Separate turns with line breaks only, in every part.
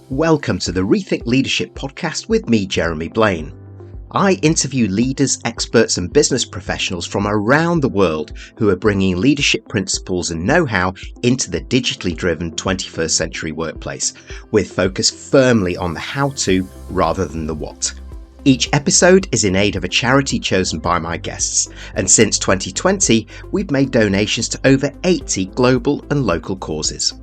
Welcome to the Rethink Leadership podcast with me, Jeremy Blaine. I interview leaders, experts and business professionals from around the world who are bringing leadership principles and know-how into the digitally driven 21st century workplace, with focus firmly on the how-to rather than the what. Each episode is in aid of a charity chosen by my guests, and since 2020, we've made donations to over 80 global and local causes.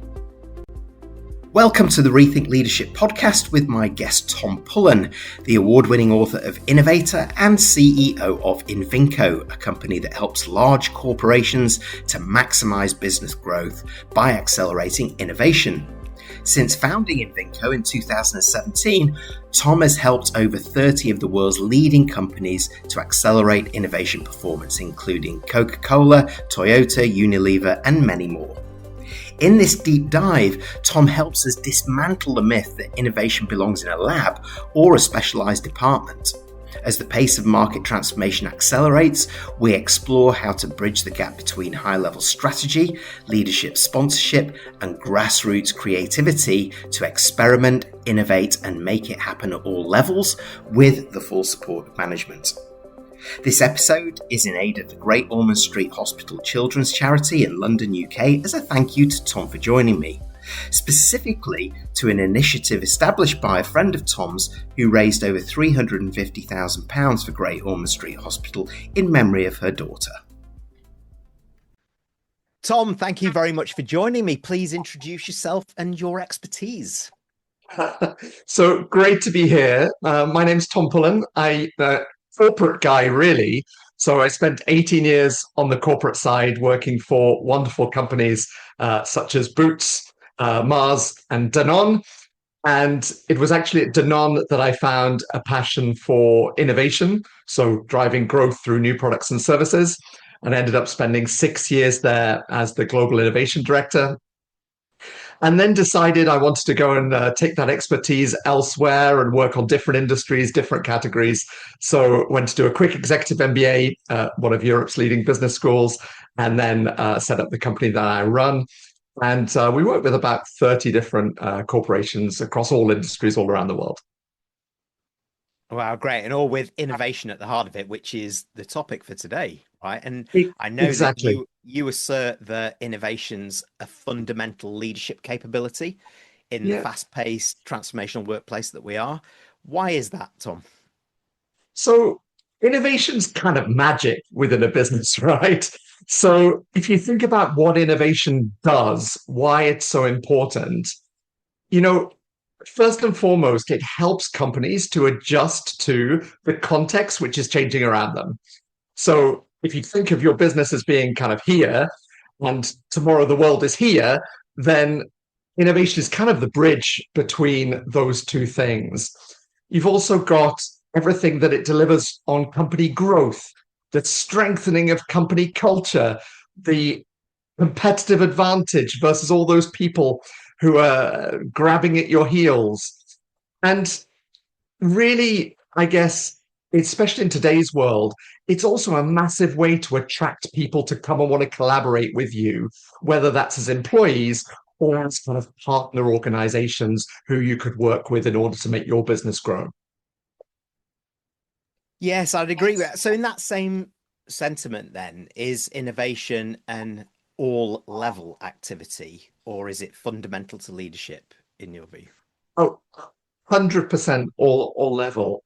Welcome to the Rethink Leadership podcast with my guest Tom Pullen, the award-winning author of Innovator and CEO of Innovinco, a company that helps large corporations to maximise business growth by accelerating innovation. Since founding Innovinco in 2017, Tom has helped over 30 of the world's leading companies to accelerate innovation performance, including Coca-Cola, Toyota, Unilever, and many more. In this deep dive, Tom helps us dismantle the myth that innovation belongs in a lab or a specialised department. As the pace of market transformation accelerates, we explore how to bridge the gap between high-level strategy, leadership sponsorship, and grassroots creativity to experiment, innovate, and make it happen at all levels with the full support of management. This episode is in aid of the Great Ormond Street Hospital Children's Charity in London, UK, as a thank you to Tom for joining me, specifically to an initiative established by a friend of Tom's who raised over £350,000 for Great Ormond Street Hospital in memory of her daughter. Tom, thank you very much for joining me. Please introduce yourself and your expertise.
So great to be here. My name's Tom Pullen. Corporate guy, really. So I spent 18 years on the corporate side working for wonderful companies such as Boots, Mars and Danone. And it was actually at Danone that I found a passion for innovation, so driving growth through new products and services. And I ended up spending 6 years there as the global innovation director. And then decided I wanted to go and take that expertise elsewhere and work on different industries, different categories. So went to do a quick Executive MBA, one of Europe's leading business schools, and then set up the company that I run. And we work with about 30 different corporations across all industries all around the world.
Wow, great. And all with innovation at the heart of it, which is the topic for today, right? And I know
exactly.
that you assert that innovation's a fundamental leadership capability in the fast-paced transformational workplace that we are. Why is that, Tom?
So innovation's kind of magic within a business, right? So if you think about what innovation does, why it's so important, first and foremost, it helps companies to adjust to the context which is changing around them. So if you think of your business as being kind of here and tomorrow the world is here, then innovation is kind of the bridge between those two things. You've also got everything that it delivers on company growth, the strengthening of company culture, the competitive advantage versus all those people who are grabbing at your heels. And really, I guess, especially in today's world, it's also a massive way to attract people to come and want to collaborate with you, whether that's as employees or as kind of partner organizations who you could work with in order to make your business grow.
Yes, I'd agree with that. So in that same sentiment then, is innovation an all-level activity, or is it fundamental to leadership in your view?
Oh, 100% all level.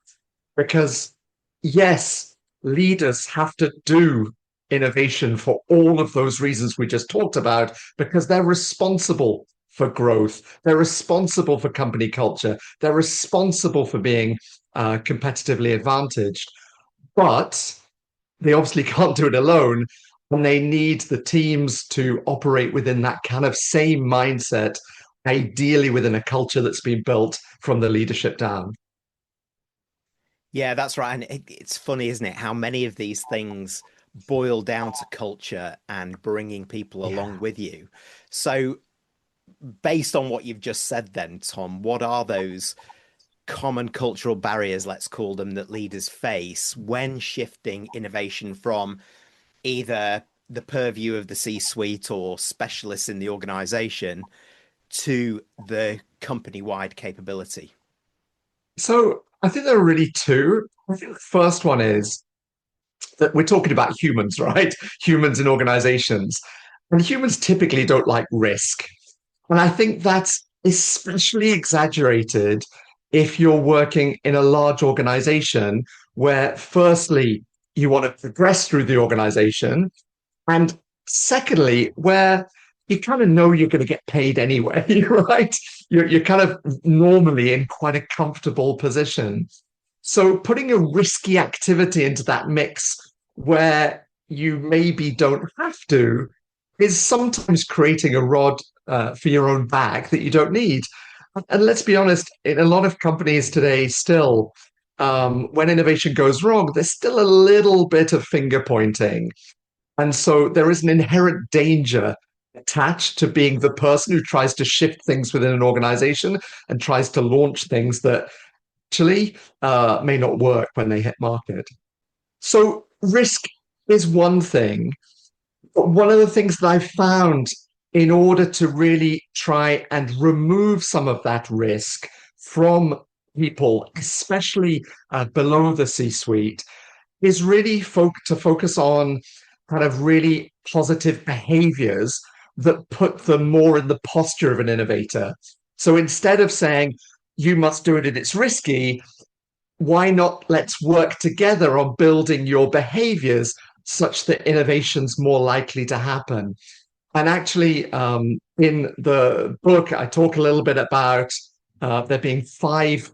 Because yes, leaders have to do innovation for all of those reasons we just talked about, because they're responsible for growth. They're responsible for company culture. They're responsible for being competitively advantaged. But they obviously can't do it alone. And they need the teams to operate within that kind of same mindset, ideally within a culture that's been built from the leadership down.
Yeah, that's right. And it's funny, isn't it, how many of these things boil down to culture and bringing people along with you. So based on what you've just said then, Tom, what are those common cultural barriers, let's call them, that leaders face when shifting innovation from either the purview of the C-suite or specialists in the organization to the company-wide capability?
So I think there are really two. I think the first one is that we're talking about humans, right? Humans in organizations. And humans typically don't like risk. And I think that's especially exaggerated if you're working in a large organization where, firstly, you want to progress through the organization. And secondly, where you kind of know you're going to get paid anyway, right? You're kind of normally in quite a comfortable position. So putting a risky activity into that mix where you maybe don't have to is sometimes creating a rod for your own back that you don't need. And let's be honest, in a lot of companies today, still, when innovation goes wrong, there's still a little bit of finger pointing. And so there is an inherent danger attached to being the person who tries to shift things within an organization and tries to launch things that actually may not work when they hit market. So risk is one thing. But one of the things that I've found in order to really try and remove some of that risk from people, especially below the C-suite, is really to focus on kind of really positive behaviors that put them more in the posture of an innovator. So instead of saying, you must do it and it's risky, why not let's work together on building your behaviors such that innovation's more likely to happen? And actually, in the book, I talk a little bit about there being 5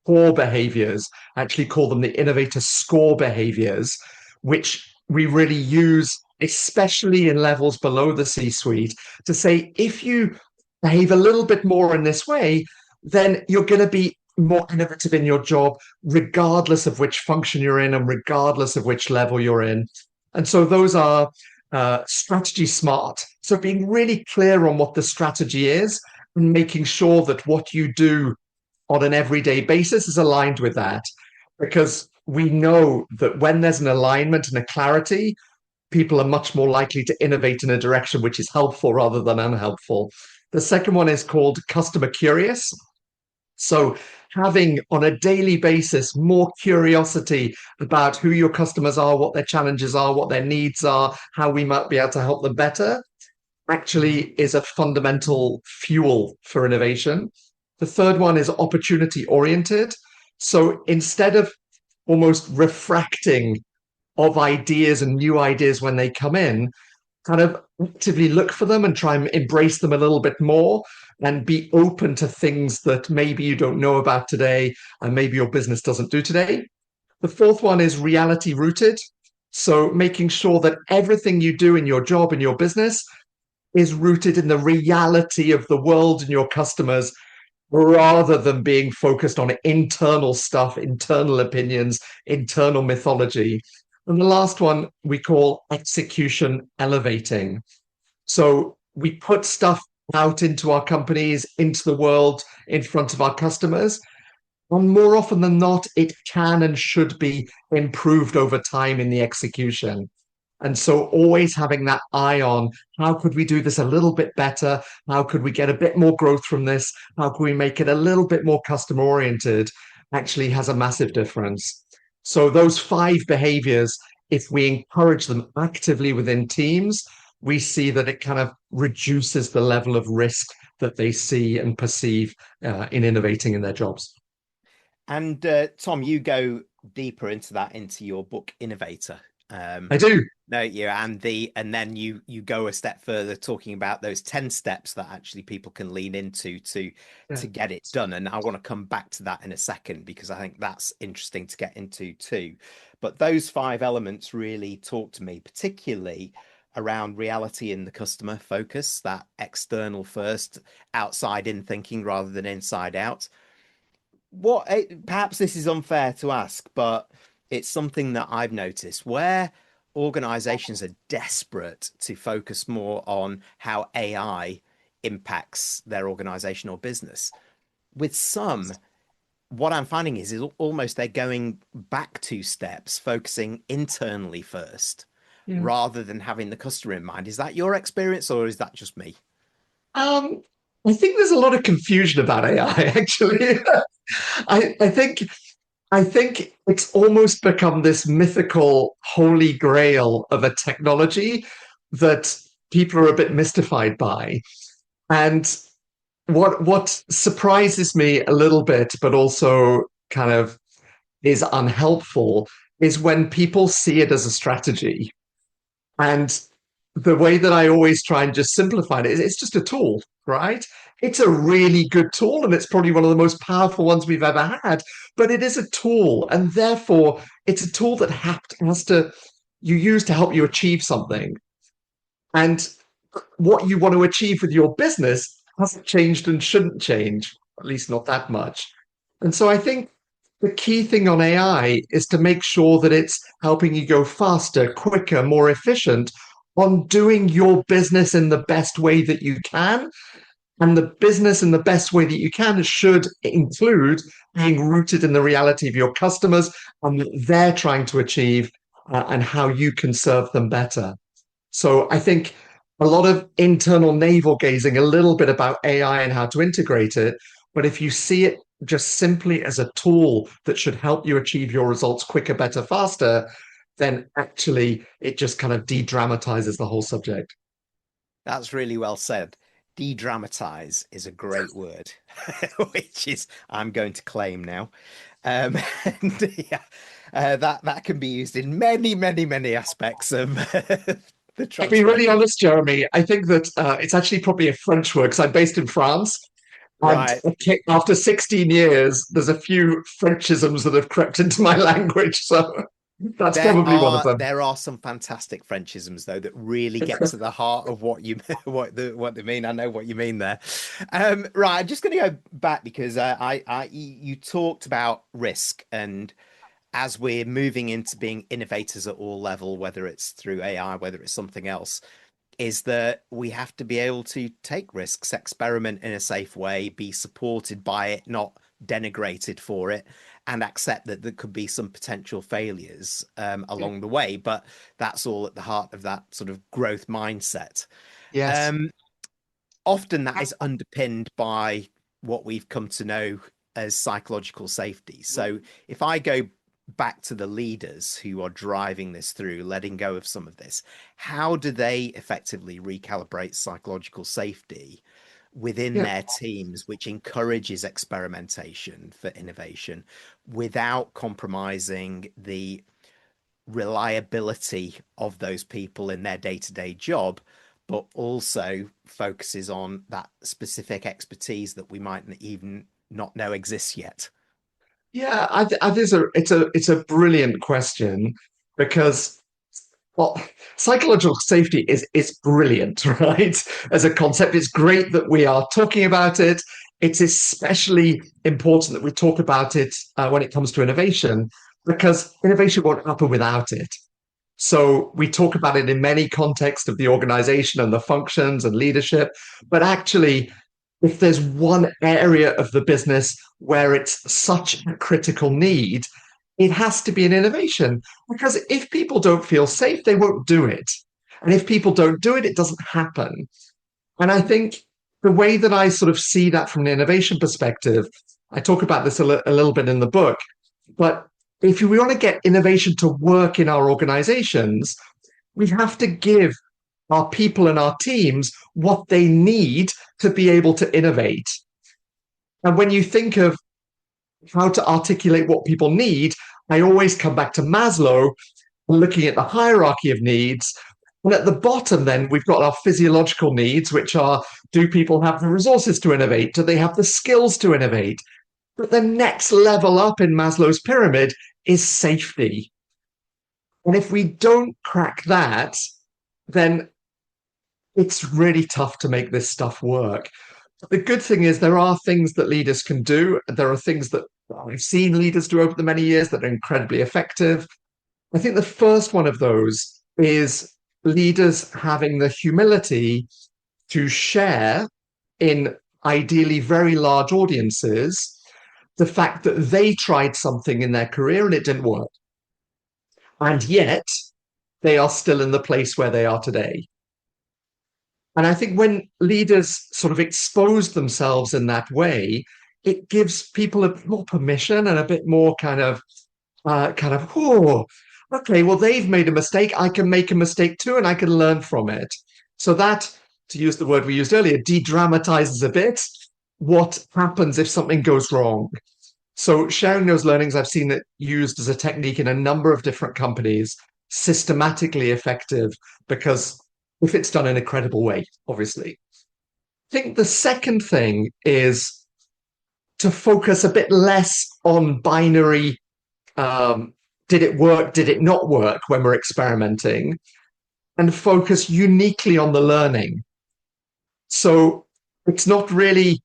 core behaviors. I actually call them the innovator score behaviors, which we really use, especially in levels below the C-suite, to say if you behave a little bit more in this way, then you're going to be more innovative in your job, regardless of which function you're in and regardless of which level you're in. And so those are strategy smart. So being really clear on what the strategy is and making sure that what you do on an everyday basis is aligned with that. Because we know that when there's an alignment and a clarity, people are much more likely to innovate in a direction which is helpful rather than unhelpful. The second one is called customer curious. So having on a daily basis more curiosity about who your customers are, what their challenges are, what their needs are, how we might be able to help them better, actually is a fundamental fuel for innovation. The third one is opportunity oriented. So instead of almost refracting of ideas and new ideas when they come in, kind of actively look for them and try and embrace them a little bit more and be open to things that maybe you don't know about today and maybe your business doesn't do today. The fourth one is reality rooted. So making sure that everything you do in your job and your business is rooted in the reality of the world and your customers rather than being focused on internal stuff, internal opinions, internal mythology. And the last one we call execution elevating. So we put stuff out into our companies, into the world, in front of our customers. And more often than not, it can and should be improved over time in the execution. And so always having that eye on how could we do this a little bit better? How could we get a bit more growth from this? How can we make it a little bit more customer oriented? Actually has a massive difference. So those 5 behaviors, if we encourage them actively within teams, we see that it kind of reduces the level of risk that they see and perceive in innovating in their jobs.
And Tom, you go deeper into that into your book Innovator.
I do.
No, yeah, and then you go a step further, talking about those 10 steps that actually people can lean into to get it done. And I want to come back to that in a second because I think that's interesting to get into too. But those 5 elements really talk to me, particularly around reality in the customer focus, that external first, outside in thinking rather than inside out. Perhaps this is unfair to ask, but it's something that I've noticed where organizations are desperate to focus more on how AI impacts their organization or business. With some, what I'm finding is almost they're going back 2 steps, focusing internally first, rather than having the customer in mind. Is that your experience or is that just me?
I think there's a lot of confusion about AI, actually. I think it's almost become this mythical holy grail of a technology that people are a bit mystified by. And what surprises me a little bit, but also kind of is unhelpful, is when people see it as a strategy. And the way that I always try and just simplify it is it's just a tool, right? It's a really good tool, and it's probably one of the most powerful ones we've ever had, but it is a tool. And therefore, it's a tool that has to you use to help you achieve something. And what you want to achieve with your business hasn't changed and shouldn't change, at least not that much. And so I think the key thing on AI is to make sure that it's helping you go faster, quicker, more efficient on doing your business in the best way that you can. And the business in the best way that you can should include being rooted in the reality of your customers and what they're trying to achieve and how you can serve them better. So I think a lot of internal navel gazing, a little bit about AI and how to integrate it. But if you see it just simply as a tool that should help you achieve your results quicker, better, faster, then actually it just kind of de-dramatizes the whole subject.
That's really well said. De-dramatize is a great word, which is I'm going to claim now. And yeah, that can be used in many, many, many aspects of the
To be really honest, Jeremy, I think that it's actually probably a French word because I'm based in France. And
Right.
after 16 years, there's a few Frenchisms that have crept into my language. So that's probably one of them.
There are some fantastic Frenchisms though that really get to the heart of what you what they mean. I know what you mean there. Right, I'm just going to go back because you talked about risk, and as we're moving into being innovators at all level, whether it's through AI, whether it's something else, is that we have to be able to take risks, experiment in a safe way, be supported by it, not denigrated for it, and accept that there could be some potential failures along the way. But that's all at the heart of that sort of growth mindset.
Yes.
Often that is underpinned by what we've come to know as psychological safety. So if I go back to the leaders who are driving this through, letting go of some of this, how do they effectively recalibrate psychological safety within their teams, which encourages experimentation for innovation without compromising the reliability of those people in their day-to-day job, but also focuses on that specific expertise that we might even not know exists yet?
Yeah, it's a brilliant question because well, psychological safety is brilliant, right? As a concept, it's great that we are talking about it. It's especially important that we talk about it when it comes to innovation, because innovation won't happen without it. So we talk about it in many contexts of the organization and the functions and leadership, but actually, if there's one area of the business where it's such a critical need, it has to be an innovation. Because if people don't feel safe, they won't do it. And if people don't do it, it doesn't happen. And I think the way that I sort of see that from an innovation perspective, I talk about this a little bit in the book, but if we want to get innovation to work in our organizations, we have to give our people and our teams what they need to be able to innovate. And when you think of how to articulate what people need, I always come back to Maslow, looking at the hierarchy of needs. And at the bottom, then, we've got our physiological needs, which are, do people have the resources to innovate? Do they have the skills to innovate? But the next level up in Maslow's pyramid is safety. And if we don't crack that, then it's really tough to make this stuff work. The good thing is there are things that leaders can do. There are things that I've seen leaders do over the many years that are incredibly effective. I think the first one of those is leaders having the humility to share in ideally very large audiences the fact that they tried something in their career and it didn't work. And yet they are still in the place where they are today. And I think when leaders sort of expose themselves in that way, it gives people a bit more permission and a bit more oh, okay, well, they've made a mistake. I can make a mistake too, and I can learn from it. So that, to use the word we used earlier, de-dramatizes a bit what happens if something goes wrong. So sharing those learnings, I've seen it used as a technique in a number of different companies, systematically effective, because if it's done in a credible way, obviously. I think the second thing is to focus a bit less on binary, did it work, did it not work when we're experimenting, and focus uniquely on the learning. So it's not really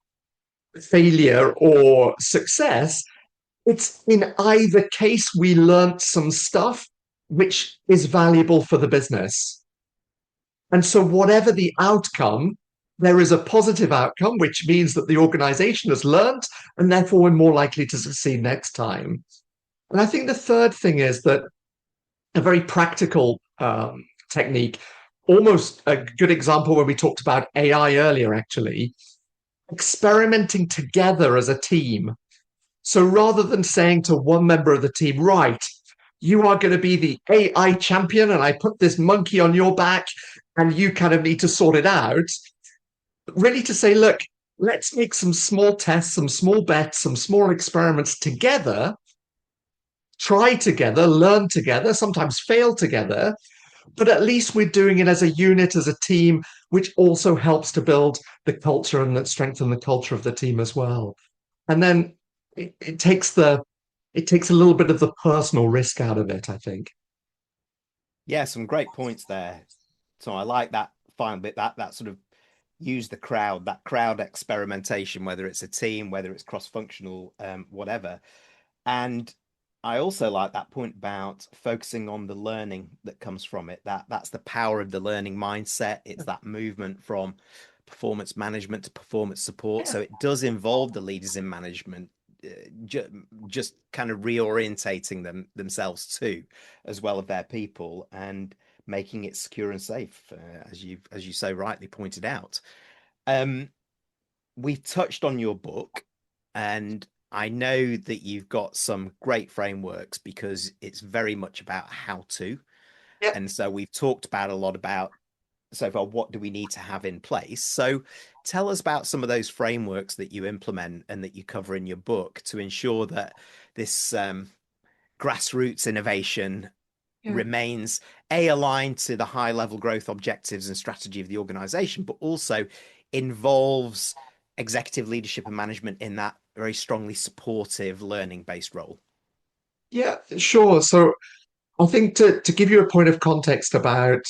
failure or success. It's in either case, we learned some stuff which is valuable for the business. And so whatever the outcome, there is a positive outcome, which means that the organization has learned, and therefore we're more likely to succeed next time. And I think the third thing is that a very practical technique, almost a good example when we talked about AI earlier, actually, experimenting together as a team. So rather than saying to one member of the team, right, you are going to be the AI champion, and I put this monkey on your back, and you kind of need to sort it out, really to say, look, let's make some small tests, some small bets, some small experiments together, try together, learn together, sometimes fail together, but at least we're doing it as a unit, as a team, which also helps to build the culture and strengthen the culture of the team as well. And then it takes a little bit of the personal risk out of it, I think.
Yeah, some great points there. So I like that final bit, that sort of use the crowd, that crowd experimentation, whether it's a team, whether it's cross-functional, whatever. And I also like that point about focusing on the learning that comes from it. That's the power of the learning mindset. It's that movement from performance management to performance support. So it does involve the leaders in management just kind of reorientating themselves too, as well as their people, and making it secure and safe, as you so rightly pointed out. We've touched on your book, and I know that you've got some great frameworks because it's very much about how to.
Yeah.
And so we've talked about a lot about so far, what do we need to have in place? So tell us about some of those frameworks that you implement and that you cover in your book to ensure that this grassroots innovation remains aligned to the high level growth objectives and strategy of the organization, but also involves executive leadership and management in that very strongly supportive learning based role.
Yeah, sure. So I think to give you a point of context about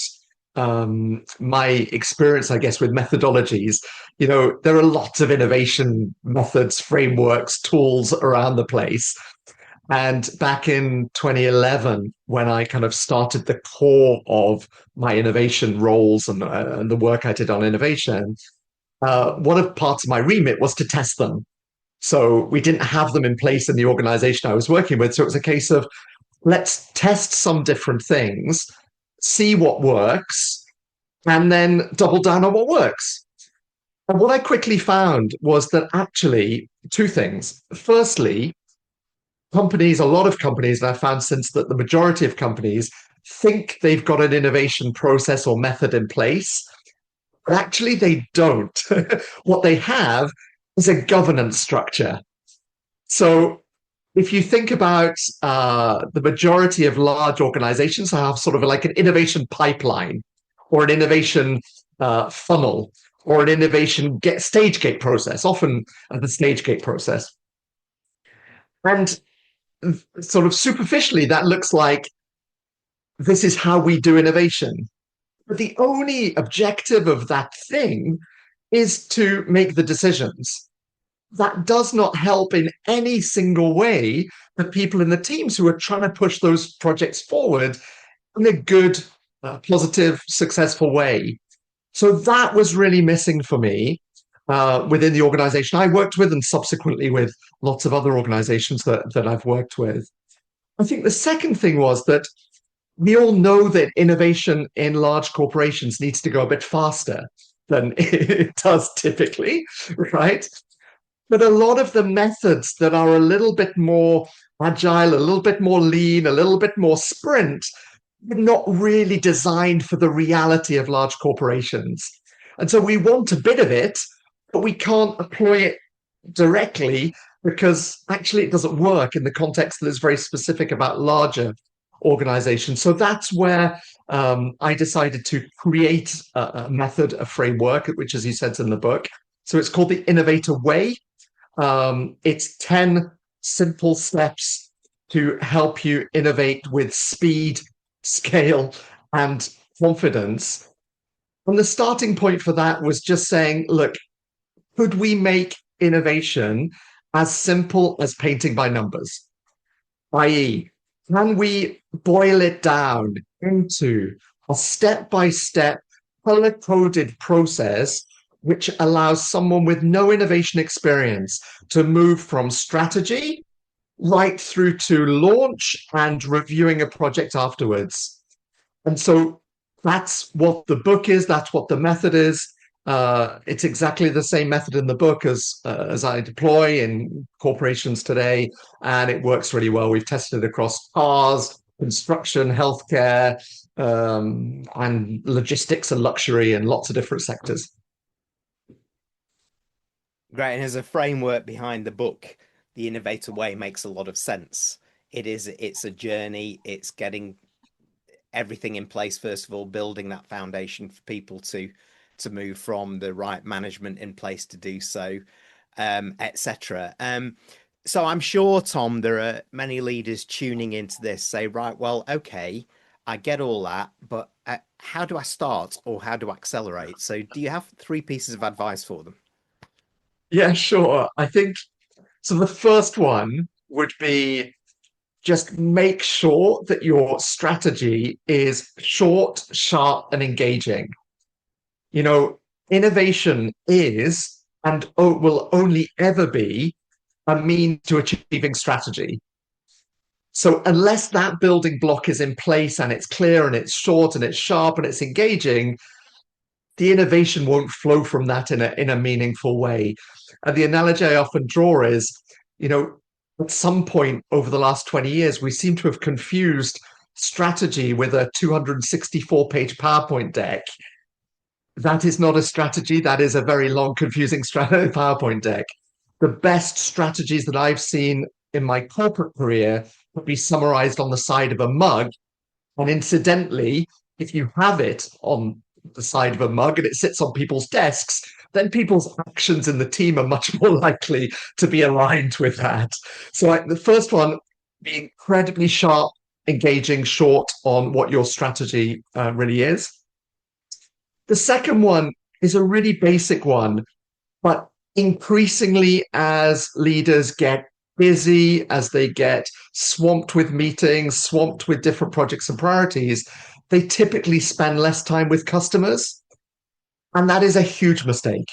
my experience, I guess, with methodologies, there are lots of innovation methods, frameworks, tools around the place. And back in 2011, when I kind of started the core of my innovation roles and the work I did on innovation, one of parts of my remit was to test them. So we didn't have them in place in the organization I was working with. So it was a case of, let's test some different things, see what works, and then double down on what works. And what I quickly found was that actually two things. Firstly, a lot of companies, and I've found since that the majority of companies think they've got an innovation process or method in place, but actually they don't. What they have is a governance structure. So if you think about the majority of large organizations have sort of like an innovation pipeline or an innovation funnel or an innovation stage gate process, often the stage gate process. And sort of superficially, that looks like this is how we do innovation. But the only objective of that thing is to make the decisions. That does not help in any single way the people in the teams who are trying to push those projects forward in a good, positive, successful way. So that was really missing for me within the organization I worked with, and subsequently with lots of other organizations that I've worked with. I think the second thing was that we all know that innovation in large corporations needs to go a bit faster. than it does typically, right? But a lot of the methods that are a little bit more agile, a little bit more lean, a little bit more sprint, are not really designed for the reality of large corporations. And so we want a bit of it, but we can't employ it directly because actually it doesn't work in the context that is very specific about larger organizations. So that's where I decided to create a method, a framework, which, as you said, is in the book. So it's called the Innovator Way. It's 10 simple steps to help you innovate with speed, scale, and confidence. And the starting point for that was just saying, look, could we make innovation as simple as painting by numbers? I.e., can we boil it down into a step-by-step, color-coded process which allows someone with no innovation experience to move from strategy right through to launch and reviewing a project afterwards? And so that's what the book is. That's what the method is. It's exactly the same method in the book as I deploy in corporations today, and it works really well. We've tested it across cars, construction, healthcare, and logistics and luxury, and lots of different sectors.
Great. And as a framework behind the book, the Innovator Way makes a lot of sense. It's a journey. It's getting everything in place, first of all, building that foundation for people to move from, the right management in place to do so, etc. So I'm sure, Tom, there are many leaders tuning into this, say, right, well, okay, I get all that, but how do I start, or how do I accelerate? So do you have 3 pieces of advice for them?
Yeah, sure. I think so. The first one would be just make sure that your strategy is short, sharp, and engaging. You know, innovation is and will only ever be a means to achieving strategy. So unless that building block is in place and it's clear and it's short and it's sharp and it's engaging, the innovation won't flow from that in a meaningful way. And the analogy I often draw is, you know, at some point over the last 20 years, we seem to have confused strategy with a 264-page PowerPoint deck. That is not a strategy. That is a very long, confusing PowerPoint deck. The best strategies that I've seen in my corporate career would be summarized on the side of a mug. And incidentally, if you have it on the side of a mug and it sits on people's desks, then people's actions in the team are much more likely to be aligned with that. So the first one, be incredibly sharp, engaging, short on what your strategy really is. The second one is a really basic one, but increasingly as leaders get busy, as they get swamped with meetings, swamped with different projects and priorities, they typically spend less time with customers. And that is a huge mistake,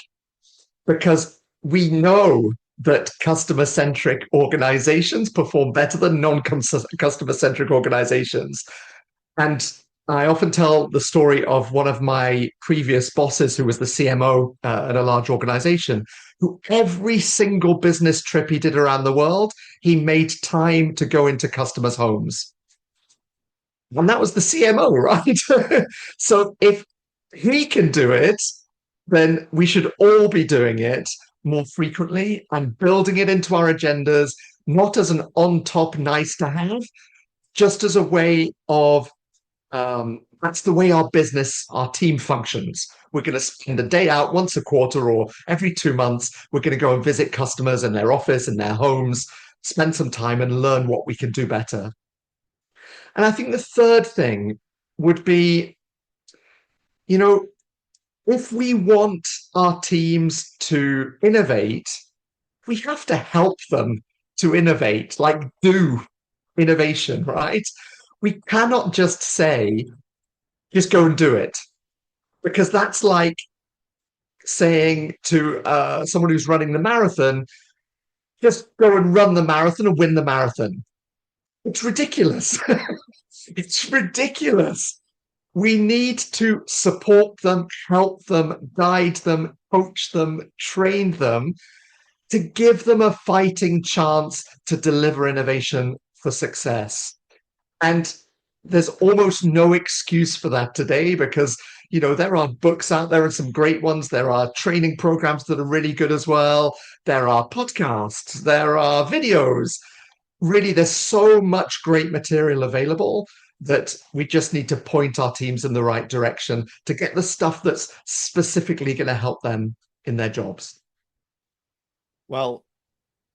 because we know that customer-centric organizations perform better than non-customer-centric organizations. And I often tell the story of one of my previous bosses who was the CMO at a large organization, who every single business trip he did around the world, he made time to go into customers' homes. And that was the CMO, right? So if he can do it, then we should all be doing it more frequently and building it into our agendas, not as an on-top nice to have, just as a way of that's the way our business, our team functions. We're going to spend a day out once a quarter or every 2 months. We're going to go and visit customers in their office, in their homes, spend some time and learn what we can do better. And I think the third thing would be, you know, if we want our teams to innovate, we have to help them to innovate, like do innovation, right? We cannot just say, just go and do it, because that's like saying to someone who's running the marathon, just go and run the marathon and win the marathon. It's ridiculous. It's ridiculous. we need to support them, help them, guide them, coach them, train them to give them a fighting chance to deliver innovation for success. And there's almost no excuse for that today because, there are books out there and some great ones. There are training programs that are really good as well. There are podcasts, there are videos. Really, there's so much great material available that we just need to point our teams in the right direction to get the stuff that's specifically going to help them in their jobs.
Well,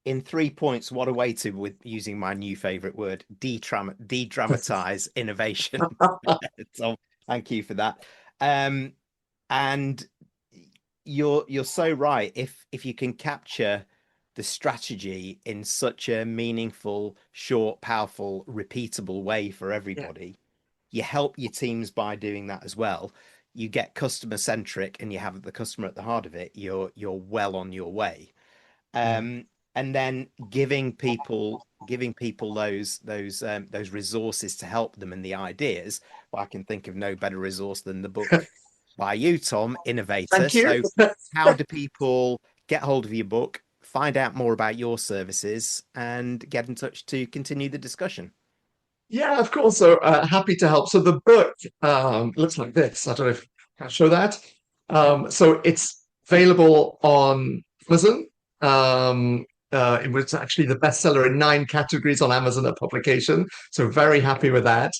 in 3 points, what a way to, with using my new favorite word, de-dramatize innovation. So thank you for that. And you're so right. If you can capture the strategy in such a meaningful, short, powerful, repeatable way for everybody, you help your teams by doing that as well. You get customer centric and you have the customer at the heart of it. You're well on your way. And then giving people those resources to help them and the ideas. Well, I can think of no better resource than the book by you, Tom, Innovator.
Thank you.
So how do people get hold of your book, find out more about your services, and get in touch to continue the discussion?
Yeah, of course. So happy to help. So the book looks like this. I don't know if I can show that. So it's available on Amazon. It was actually the bestseller in 9 categories on Amazon at publication. So very happy with that.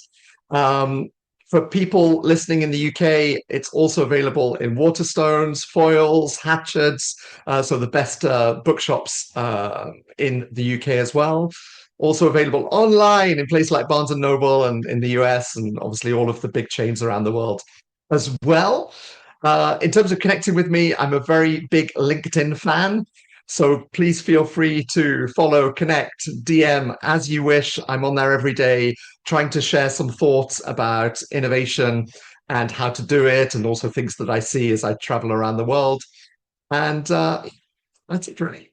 For people listening in the UK, it's also available in Waterstones, Foyles, Hatchards. So the best bookshops in the UK as well. Also available online in places like Barnes & Noble and in the US, and obviously all of the big chains around the world as well. In terms of connecting with me, I'm a very big LinkedIn fan. So please feel free to follow, connect, DM as you wish. I'm on there every day trying to share some thoughts about innovation and how to do it, and also things that I see as I travel around the world. And that's it, really.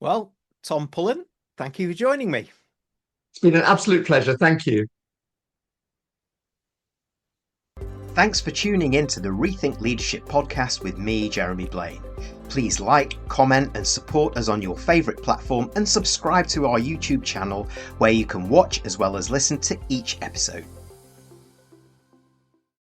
Well, Tom Pullen, thank you for joining me.
It's been an absolute pleasure. Thank you.
Thanks for tuning in to the Rethink Leadership podcast with me, Jeremy Blaine. Please like, comment and support us on your favourite platform, and subscribe to our YouTube channel where you can watch as well as listen to each episode.